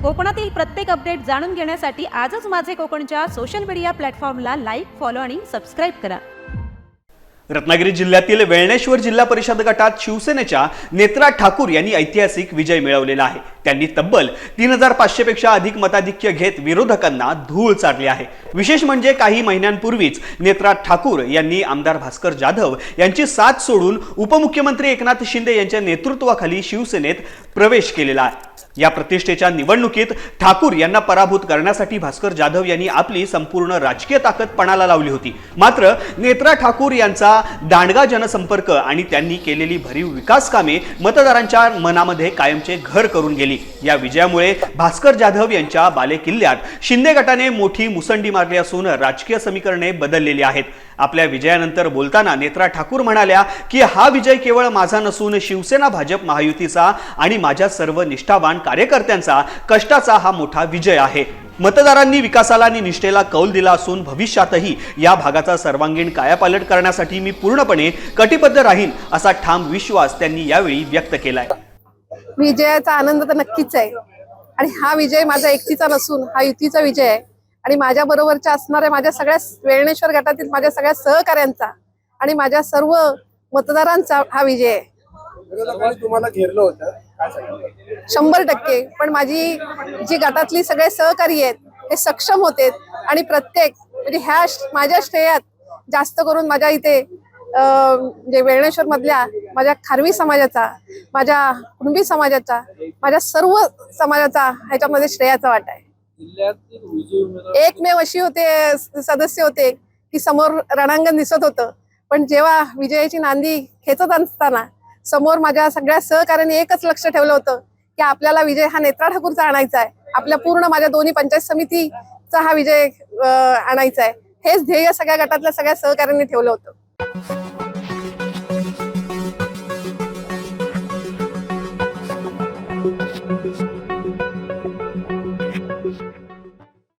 कोकणातील प्रत्येक अपडेट जाणून घेण्यासाठी आजच माझे कोकणच्या सोशल मीडिया प्लॅटफॉर्मला लाईक, फॉलो आणि सबस्क्राईब करा। रत्नागिरी जिल्ह्यातील वेळणेश्वर जिल्हा परिषद गटात शिवसेनेच्या नेत्रा ठाकूर यांनी ऐतिहासिक विजय मिळवलेला आहे। त्यांनी तब्बल 3500 पेक्षा अधिक मताधिक्य घेत विरोधकांना धूळ चारली आहे। विशेष म्हणजे काही महिन्यांपूर्वीच नेत्रा ठाकूर यांनी आमदार भास्कर जाधव यांची साथ सोडून उपमुख्यमंत्री एकनाथ शिंदे यांच्या नेतृत्वाखाली शिवसेनेत प्रवेश केलेला आहे। या प्रतिष्ठेच्या निवडणुकीत ठाकूर यांना पराभूत करण्यासाठी भास्कर जाधव यांनी आपली संपूर्ण राजकीय ताकद पणाला लावली होती। मात्र नेत्रा ठाकूर यांचा दांडगा जनसंपर्क आणि त्यांनी केलेली भरीव विकास कामे मतदारांच्या मनामध्ये कायमचे घर करून गेली। या विजयामुळे भास्कर जाधव यांच्या बालेकिल्ल्यात शिंदे गटाने मोठी मुसंडी मारली असून राजकीय समीकरणे बदललेली आहेत। आपल्या विजयानंतर बोलताना नेत्रा ठाकूर म्हणाल्या की हा विजय केवळ माझा नसून शिवसेना भाजप महायुतीचा आणि माझ्या सर्व निष्ठावान कार्यकर्त्यांचा कष्टाचा हा मोठा विजय आहे। मतदारांनी विकासाला आणि निष्ठेला कौल दिला असून भविष्यातही या भागाचा सर्वांगीण कायापालट करण्यासाठी मी पूर्णपणे कटिबद्ध राहीन असा ठाम विश्वास त्यांनी यावेळी व्यक्त केलाय। विजयाचा आनंद तर नक्कीच आहे आणि हा विजय माझा एकटीचा नसून हा युतीचा विजय आहे आणि माझ्या बरोबरच्या असणाऱ्या माझ्या सगळ्या वेळणेश्वर गटातील माझ्या सगळ्या सहकाऱ्यांचा आणि माझ्या सर्व मतदारांचा हा विजय आहे। तुम्हाला घेरलं होतं 100%। पण माझी जी गटातली सगळे सहकारी आहेत हे सक्षम होते आणि प्रत्येक म्हणजे ह्या माझ्या श्रेयात जास्त करून माझ्या इथे जे वेळणेश्वर मधल्या माझ्या खारवी समाजाचा, माझ्या कुणबी समाजाचा, माझ्या सर्व समाजाचा ह्याच्यामध्ये श्रेयाचा वाटा आहे। एकमेव अशी होते सदस्य होते की समोर रणांगण दिसत होतं, पण जेव्हा विजयाची नांदी खेचत असताना समोर माझ्या सगळ्या सहकार्याने एकच लक्ष ठेवलं होतं की आपल्याला विजय हा नेत्रा ठाकूरचा आणायचा आहे, आपल्या पूर्ण माझ्या दोन्ही पंचायत समितीचा हा विजय आणायचा आहे। हेच ध्येय सगळ्या गटातल्या सगळ्या सहकार्यांनी ठेवलं होतं।